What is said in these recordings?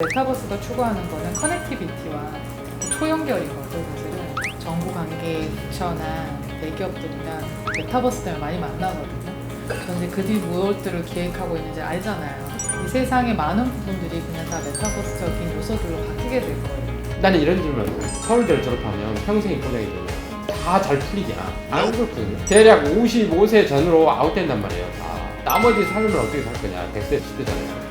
메타버스가 추구하는 거는 커넥티비티와 초연결이거든. 사실은 정부 관계 부처나 대기업들이나 메타버스 때문에 많이 만나거든요. 저는 이제 그 뒤 무엇들을 기획하고 있는지 알잖아요. 이 세상의 많은 부분들이 그냥 다 메타버스적인 요소들로 바뀌게 될 거예요. 나는 이런 질문. 서울대를 졸업하면 평생이 보내게 되면 다 잘 풀리냐? 안 그렇거든요. 대략 55세 전으로 아웃된단 말이에요. 나머지 삶을 어떻게 살 거냐? 100세 시대잖아요.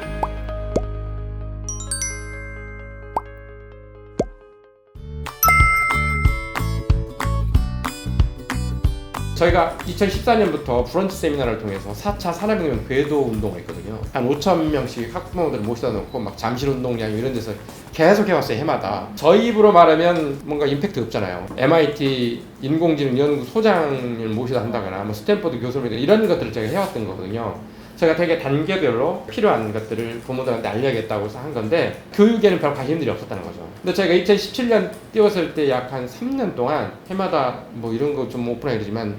저희가 2014년부터 브런치 세미나를 통해서 4차 산업혁명 궤도 운동을 했거든요. 한 5,000명씩 학부모들을 모셔다 놓고 막 잠실운동장 이런 데서 계속 해왔어요, 해마다. 저희 입으로 말하면 뭔가 임팩트 없잖아요. MIT 인공지능 연구 소장을 모셔다 한다거나 뭐 스탠퍼드 교수를 이런 것들을 제가 해왔던 거거든요. 제가 되게 단계별로 필요한 것들을 부모들한테 알려야겠다고 해서 한 건데 교육에는 별 관심들이 없었다는 거죠. 근데 저희가 2017년 띄웠을 때 약 한 3년 동안 해마다 뭐 이런 거 좀 오픈하게 되지만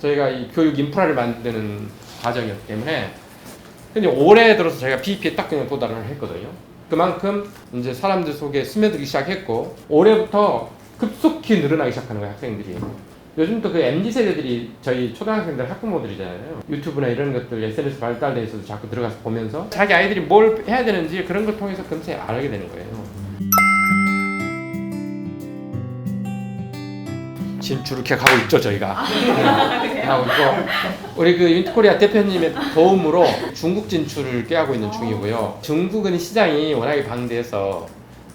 저희가 이 교육 인프라를 만드는 과정이었기 때문에 근데 올해 들어서 저희가 PEP에 딱 그냥 도달을 했거든요. 그만큼 이제 사람들 속에 스며들기 시작했고 올해부터 급속히 늘어나기 시작하는 거예요, 학생들이. 요즘 또 그 MZ 세대들이 저희 초등학생들 학부모들이잖아요. 유튜브나 이런 것들 SNS 발달돼 있어서 자꾸 들어가서 보면서 자기 아이들이 뭘 해야 되는지 그런 걸 통해서 금세 알게 되는 거예요. 지금 이렇게 가고 있죠, 저희가. 하고 있고 우리 그 유니트코리아 대표님의 도움으로 중국 진출을 꾀하고 있는 중이고요. 중국은 시장이 워낙에 방대해서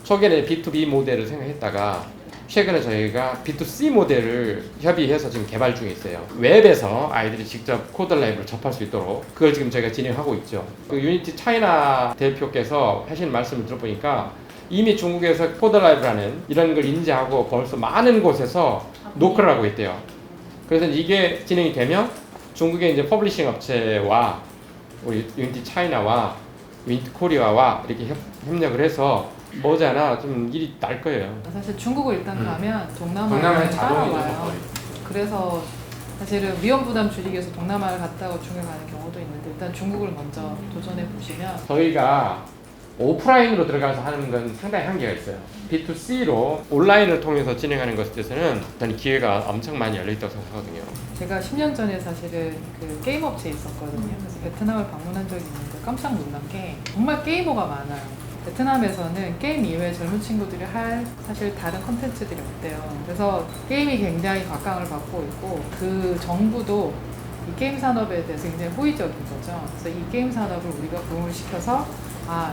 초기에는 B2B 모델을 생각했다가 최근에 저희가 B2C 모델을 협의해서 지금 개발 중에 있어요. 웹에서 아이들이 직접 코드 라이브를 접할 수 있도록 그걸 지금 저희가 진행하고 있죠. 그 유니티 차이나 대표께서 하시는 말씀을 들어보니까 이미 중국에서 코드 라이브라는 이런 걸 인지하고 벌써 많은 곳에서 노크를 하고 있대요. 그래서 이게 진행이 되면 중국의 이제 퍼블리싱 업체와 우리 유니티 차이나와 유니티 코리아와 이렇게 협력을 해서 머지않아 좀 일이 날 거예요. 사실 중국을 일단 가면 동남아에 동남아를 자동이 따라와요. 그래서 사실은 위험 부담 줄이기 위해서 동남아를 갔다가 중국에 가는 경우도 있는데 일단 중국을 먼저 도전해 보시면 저희가 오프라인으로 들어가서 하는 건 상당히 한계가 있어요. B2C로 온라인을 통해서 진행하는 것에서는 저는 기회가 엄청 많이 열려있다고 생각하거든요. 제가 10년 전에 사실은 그 게임 업체에 있었거든요. 그래서 베트남을 방문한 적이 있는데 깜짝 놀란 게 정말 게이머가 많아요. 베트남에서는 게임 이외에 젊은 친구들이 할 사실 다른 컨텐츠들이 없대요. 그래서 게임이 굉장히 각광을 받고 있고 그 정부도 이 게임 산업에 대해서 굉장히 호의적인 거죠. 그래서 이 게임 산업을 우리가 부흥을 시켜서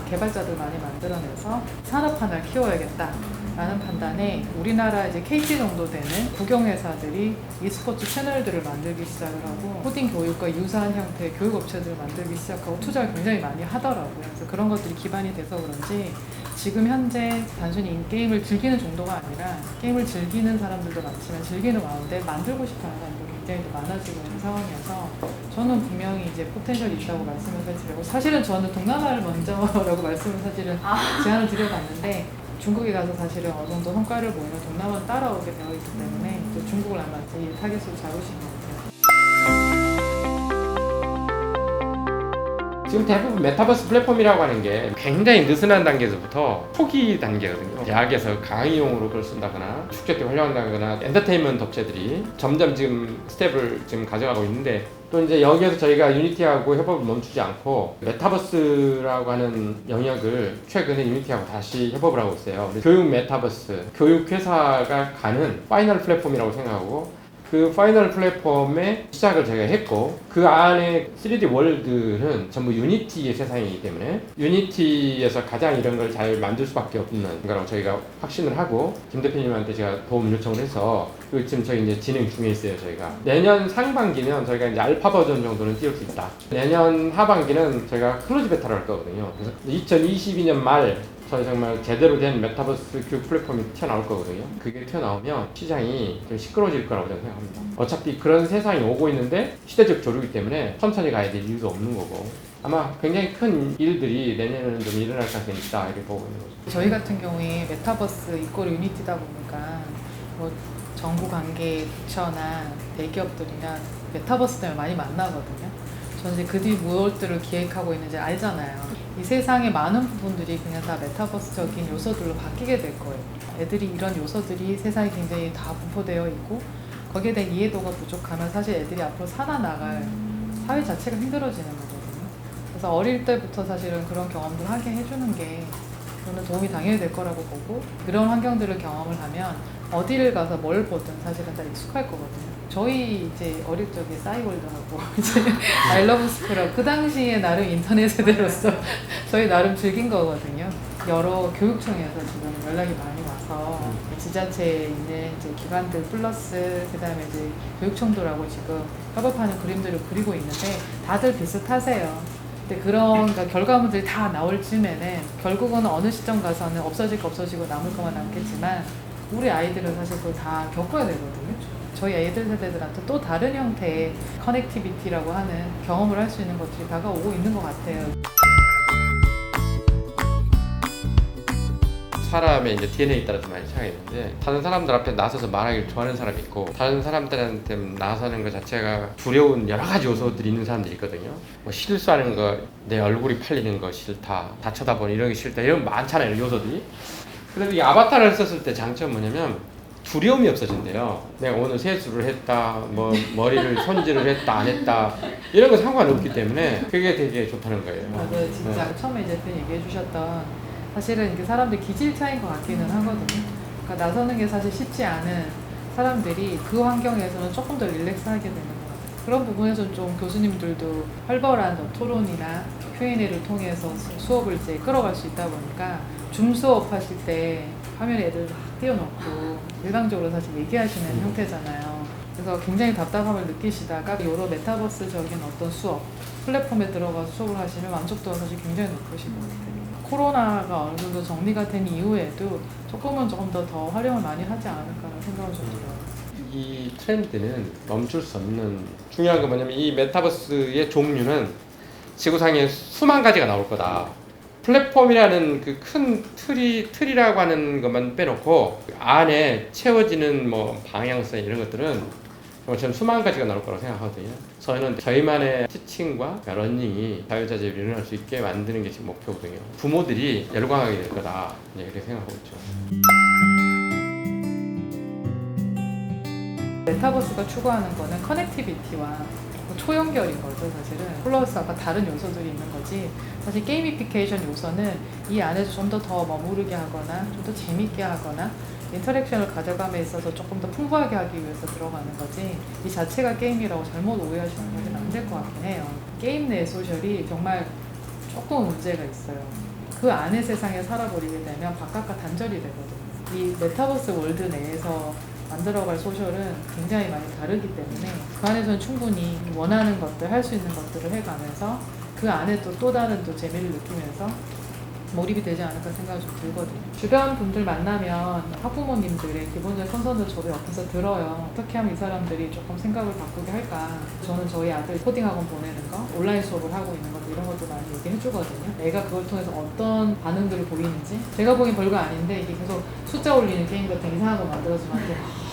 개발자들 많이 만들어내서 산업 하나를 키워야겠다라는 판단에 우리나라 이제 KT 정도 되는 국영회사들이 e스포츠 채널들을 만들기 시작을 하고 코딩 교육과 유사한 형태의 교육업체들을 만들기 시작하고 투자를 굉장히 많이 하더라고요. 그래서 그런 것들이 기반이 돼서 그런지 지금 현재 단순히 게임을 즐기는 정도가 아니라 게임을 즐기는 사람들도 많지만 즐기는 가운데 만들고 싶어하는 사람들이 굉장히 더 많아지고 있는 상황이어서 저는 분명히 이제 포텐셜이 있다고 말씀을 드리고 사실은 저는 동남아를 먼저라고 말씀을 사실은 제안을 드려봤는데 중국에 가서 사실은 어느 정도 성과를 보이면 동남아는 따라오게 되어 있기 때문에 또 중국을 아마 이 타겟으로 잡으신 것 같아요. 지금 대부분 메타버스 플랫폼이라고 하는 게 굉장히 느슨한 단계에서부터 초기 단계거든요. 대학에서 강의용으로 그걸 쓴다거나 축제 때 활용한다거나 엔터테인먼트 업체들이 점점 지금 스텝을 지금 가져가고 있는데 또 이제 여기에서 저희가 유니티하고 협업을 멈추지 않고 메타버스라고 하는 영역을 최근에 유니티하고 다시 협업을 하고 있어요. 교육 메타버스, 교육회사가 가는 파이널 플랫폼이라고 생각하고 그 파이널 플랫폼의 시작을 제가 했고 그 안에 3D 월드는 전부 유니티의 세상이기 때문에 유니티에서 가장 이런 걸 잘 만들 수밖에 없는 거라고 저희가 확신을 하고 김 대표님한테 제가 도움 요청을 해서 지금 저희 이제 진행 중에 있어요. 저희가 내년 상반기면 저희가 이제 알파 버전 정도는 띄울 수 있다. 내년 하반기는 저희가 클로즈 베타를 할 거거든요. 그래서 2022년 말 저희 정말 제대로 된 메타버스 교육 플랫폼이 튀어나올 거거든요. 그게 튀어나오면 시장이 좀 시끄러워질 거라고 저는 생각합니다. 어차피 그런 세상이 오고 있는데 시대적 조류기 때문에 천천히 가야 될 이유도 없는 거고 아마 굉장히 큰 일들이 내년에는 좀 일어날 가능성이 있다 이렇게 보고 있는 거죠. 저희 같은 경우에 메타버스 이꼴 유니티다 보니까 뭐 정부 관계 부처나 대기업들이나 메타버스 때문에 많이 만나거든요. 저는 이제 그 뒤 무엇들을 기획하고 있는지 알잖아요. 이 세상의 많은 부분들이 그냥 다 메타버스적인 요소들로 바뀌게 될 거예요. 애들이 이런 요소들이 세상에 굉장히 다 분포되어 있고 거기에 대한 이해도가 부족하면 사실 애들이 앞으로 살아나갈 사회 자체가 힘들어지는 거거든요. 그래서 어릴 때부터 사실은 그런 경험들 하게 해주는 게 저는 도움이 당연히 될 거라고 보고 그런 환경들을 경험을 하면 어디를 가서 뭘 보든 사실은 다 익숙할 거거든요. 저희 이제 어릴 적에 싸이월드하고 이제 아이러브 스크럽 그 당시에 나름 인터넷 세대로서 저희 나름 즐긴 거거든요. 여러 교육청에서 지금 연락이 많이 와서 지자체에 있는 이제 기관들 플러스 그다음에 이제 교육청들하고 지금 협업하는 그림들을 그리고 있는데 다들 비슷하세요. 근데 그런 그러니까 결과물들이 다 나올 쯤에는 결국은 어느 시점 가서는 없어질 거 없어지고 남을 거만 남겠지만 우리 아이들은 사실 그걸 다 겪어야 되거든요. 저희 애들 세대들한테 또 다른 형태의 커넥티비티라고 하는 경험을 할 수 있는 것들이 다가오고 있는 것 같아요. 사람의 이제 DNA에 따라 좀 많이 차이가 있는데 다른 사람들 앞에 나서서 말하기를 좋아하는 사람이 있고 다른 사람들한테 나서는 것 자체가 두려운 여러 가지 요소들이 있는 사람들이 있거든요. 뭐 실수하는 거, 내 얼굴이 팔리는 거 싫다, 다 쳐다보는 이런 게 싫다 이런 많잖아요 이런 요소들이. 그래서 이 아바타를 썼을 때 장점은 뭐냐면 두려움이 없어진대요. 내가 오늘 세수를 했다, 뭐 머리를 손질을 했다, 안 했다 이런 거 상관없기 때문에 그게 되게 좋다는 거예요. 맞아요, 진짜 네. 처음에 이제 얘기해 주셨던 사실은 이게 사람들 기질 차이인 것 같기는 하거든요. 그러니까 나서는 게 사실 쉽지 않은 사람들이 그 환경에서는 조금 더 릴렉스하게 되는 것 같아요. 그런 부분에서는 좀 교수님들도 활발한 토론이나 Q&A를 통해서 수업을 이제 끌어갈 수 있다 보니까 줌 수업 하실 때 화면에 애들 막 띄워놓고 일방적으로 사실 얘기하시는 형태잖아요. 그래서 굉장히 답답함을 느끼시다가 여러 메타버스적인 어떤 수업 플랫폼에 들어가서 수업을 하시면 만족도가 사실 굉장히 높으신 것 같아요. 코로나가 어느 정도 정리가 된 이후에도 조금 더 활용을 많이 하지 않을까라는 생각을 좀 들어요. 이 트렌드는 멈출 수 없는 중요한 건 뭐냐면 이 메타버스의 종류는 지구상에 수만 가지가 나올 거다. 플랫폼이라는 그 큰 틀이라고 하는 것만 빼놓고 그 안에 채워지는 뭐 방향성 이런 것들은 저는 수만 가지가 나올 거라고 생각하거든요. 저희는 저희만의 티칭과 러닝이 자유자재로 일어날 수 있게 만드는 게 지금 목표거든요. 부모들이 열광하게 될 거다. 이렇게 생각하고 있죠. 메타버스가 추구하는 거는 커넥티비티와 초연결인 거죠, 사실은. 플러스 아까 다른 요소들이 있는 거지. 사실 게이미피케이션 요소는 이 안에서 좀 더 머무르게 하거나 좀 더 재밌게 하거나 인터랙션을 가져감에 있어서 조금 더 풍부하게 하기 위해서 들어가는 거지 이 자체가 게임이라고 잘못 오해하시면 사실 안 될 것 같긴 해요. 게임 내 소셜이 정말 조금 문제가 있어요. 그 안의 세상에 살아버리게 되면 바깥과 단절이 되거든요. 이 메타버스 월드 내에서 만들어갈 소셜은 굉장히 많이 다르기 때문에 그 안에서는 충분히 원하는 것들, 할 수 있는 것들을 해가면서 그 안에 또 다른 또 재미를 느끼면서 몰입이 되지 않을까 생각이 좀 들거든요. 주변 분들 만나면 학부모님들의 기본적인 컨설을 저도 옆에서 들어요. 어떻게 하면 이 사람들이 조금 생각을 바꾸게 할까. 저는 저희 아들 코딩학원 보내는 거, 온라인 수업을 하고 있는 것도 이런 것도 많이 얘기해 주거든요. 애가 그걸 통해서 어떤 반응들을 보이는지. 제가 보기엔 별거 아닌데 이게 계속 숫자 올리는 게임 같은 이상한 거 만들어주면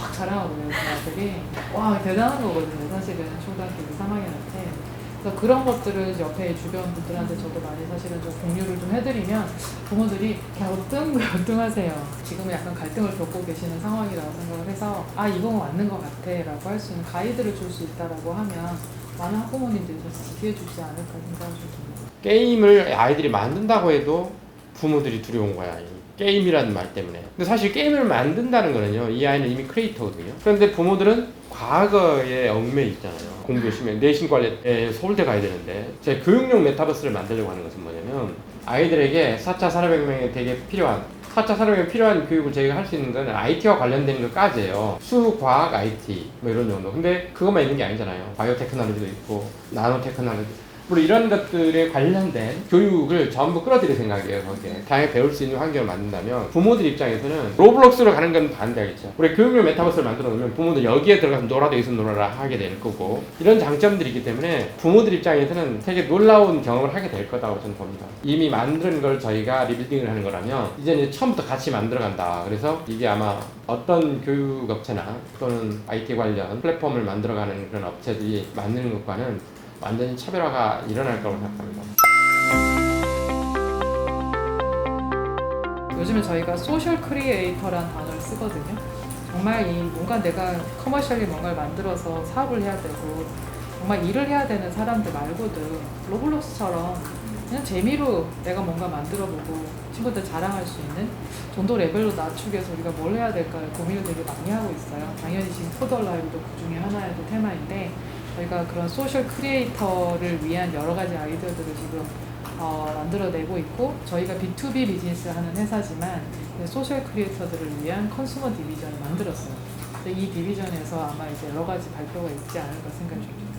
막 자랑하거든요. 그 아들이. 와 대단한 거거든요. 사실은 초등학교 2, 3학년한테. 그래서 그런 것들을 옆에 주변 분들한테 저도 많이 사실은 좀 공유를 좀 해드리면 부모들이 갸우뚱하세요. 지금은 약간 갈등을 겪고 계시는 상황이라고 생각을 해서 아 이건 맞는 것 같아 라고 할 수 있는 가이드를 줄 수 있다라고 하면 많은 학부모님들이 좀 지지해 주지 않을까 생각을 좀 듭니다. 게임을 아이들이 만든다고 해도 부모들이 두려운 거야. 게임이라는 말 때문에. 근데 사실 게임을 만든다는 거는요, 이 아이는 이미 크리에이터거든요. 그런데 부모들은 과거에 얽매여 있잖아요. 공부 열심히 해. 내신 관리에 서울대 가야 되는데 제가 교육용 메타버스를 만들려고 하는 것은 뭐냐면 아이들에게 4차 산업혁명에 되게 필요한 4차 산업혁명에 필요한 교육을 저희가 할 수 있는 건 IT와 관련된 것까지예요. 수, 과학, IT 뭐 이런 정도. 근데 그것만 있는 게 아니잖아요. 바이오 테크놀로지도 있고 나노 테크놀로지 물론 이런 것들에 관련된 교육을 전부 끌어들일 생각이에요. 거기에 다양하게 배울 수 있는 환경을 만든다면 부모들 입장에서는 로블록스로 가는 건 반대하겠죠. 우리 교육용 메타버스를 만들어 놓으면 부모들 여기에 들어가서 놀아도 여기서 놀아라 하게 될 거고 이런 장점들이 있기 때문에 부모들 입장에서는 되게 놀라운 경험을 하게 될 거라고 저는 봅니다. 이미 만든 걸 저희가 리빌딩을 하는 거라면 이제는 처음부터 같이 만들어 간다. 그래서 이게 아마 어떤 교육업체나 또는 IT 관련 플랫폼을 만들어가는 그런 업체들이 만드는 것과는 완전히 차별화가 일어날 거라고 생각합니다. 요즘에 저희가 소셜 크리에이터라는 단어를 쓰거든요. 정말 이 뭔가 내가 커머셜리 뭔가를 만들어서 사업을 해야 되고 정말 일을 해야 되는 사람들 말고도 로블록스처럼 그냥 재미로 내가 뭔가 만들어보고 친구들 자랑할 수 있는 정도 레벨로 낮추기 위해서 우리가 뭘 해야 될까 고민을 되게 많이 하고 있어요. 당연히 지금 코드 얼라이브도 그 중에 하나의 또 테마인데 저희가 그런 소셜 크리에이터를 위한 여러 가지 아이디어들을 지금 만들어내고 있고 저희가 B2B 비즈니스를 하는 회사지만 소셜 크리에이터들을 위한 컨슈머 디비전을 만들었어요. 이 디비전에서 아마 이제 여러 가지 발표가 있지 않을까 생각이 듭니다.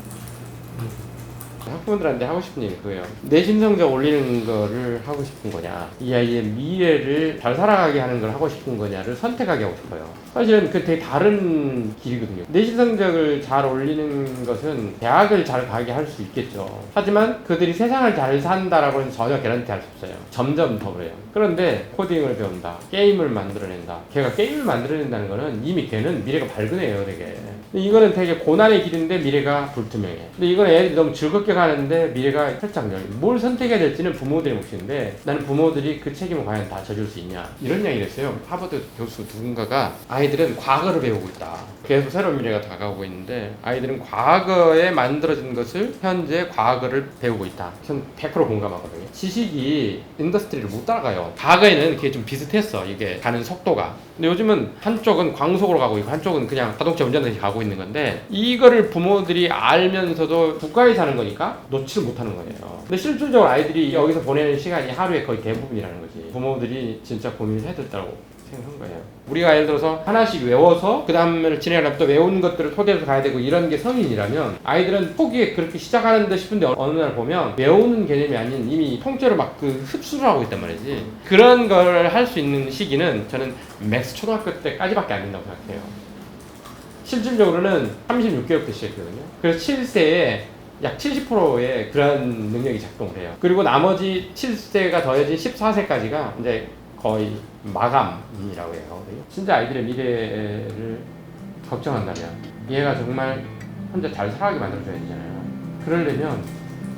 학부모들한테 하고 싶은 얘기 그거예요. 내신 성적 올리는 거를 하고 싶은 거냐, 이 아이의 미래를 잘 살아가게 하는 걸 하고 싶은 거냐를 선택하게 하고 싶어요. 사실은 그 되게 다른 길이거든요. 내신 성적을 잘 올리는 것은 대학을 잘 가게 할 수 있겠죠. 하지만 그들이 세상을 잘 산다라고는 전혀 개런티 할 수 없어요. 점점 더 그래요. 그런데 코딩을 배운다, 게임을 만들어낸다. 걔가 게임을 만들어낸다는 거는 이미 걔는 미래가 밝으네요, 되게. 근데 이거는 되게 고난의 길인데 미래가 불투명해. 근데 이거는 애들이 너무 즐겁게 가는데 미래가 살짝 열려. 뭘 선택해야 될지는 부모들의 몫인데 나는 부모들이 그 책임을 과연 다 져줄 수 있냐, 이런 이야기를 했어요. 하버드 교수 누군가가 아이들은 과거를 배우고 있다, 계속 새로운 미래가 다가오고 있는데 아이들은 과거에 만들어진 것을 현재 과거를 배우고 있다. 전 100% 공감하거든요. 지식이 인더스트리를 못 따라가요. 과거에는 그게 좀 비슷했어, 이게 가는 속도가. 근데 요즘은 한쪽은 광속으로 가고 있고 한쪽은 그냥 자동차 운전듯이 가고 있는 건데 이거를 부모들이 알면서도 국가에 사는 거니까 놓지를 못하는 거예요. 근데 실질적으로 아이들이 여기서 보내는 시간이 하루의 거의 대부분이라는 거지. 부모들이 진짜 고민을 해야 된다고 생각한 거예요. 우리가 예를 들어서 하나씩 외워서 그 다음에 진행하려면 또 외운 것들을 토대로 가야 되고 이런 게 성인이라면 아이들은 포기에 그렇게 시작하는 듯 싶은데 어느 날 보면 외우는 개념이 아닌 이미 통째로 막 그 흡수를 하고 있단 말이지. 그런 걸 할 수 있는 시기는 저는 맥스 초등학교 때까지밖에 안 된다고 생각해요. 실질적으로는 36개월 때 시작했거든요. 그래서 7세에 약 70%의 그런 능력이 작동을 해요. 그리고 나머지 7세가 더해진 14세까지가 이제 거의 마감이라고 해요. 진짜 아이들의 미래를 걱정한다면 얘가 정말 혼자 잘 살아가게 만들어줘야 되잖아요. 그러려면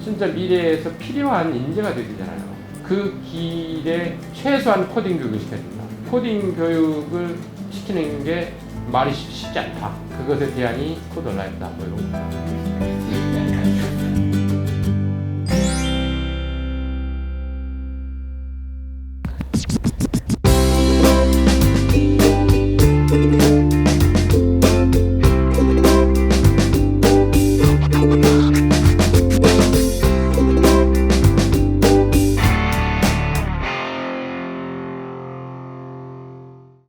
진짜 미래에서 필요한 인재가 돼야 되잖아요. 그 길에 최소한 코딩 교육을 시켜야 된다. 코딩 교육을 시키는 게 말이 쉽지 않다. 그것의 대안이 코드 얼라이브다. 뭐 이런 거.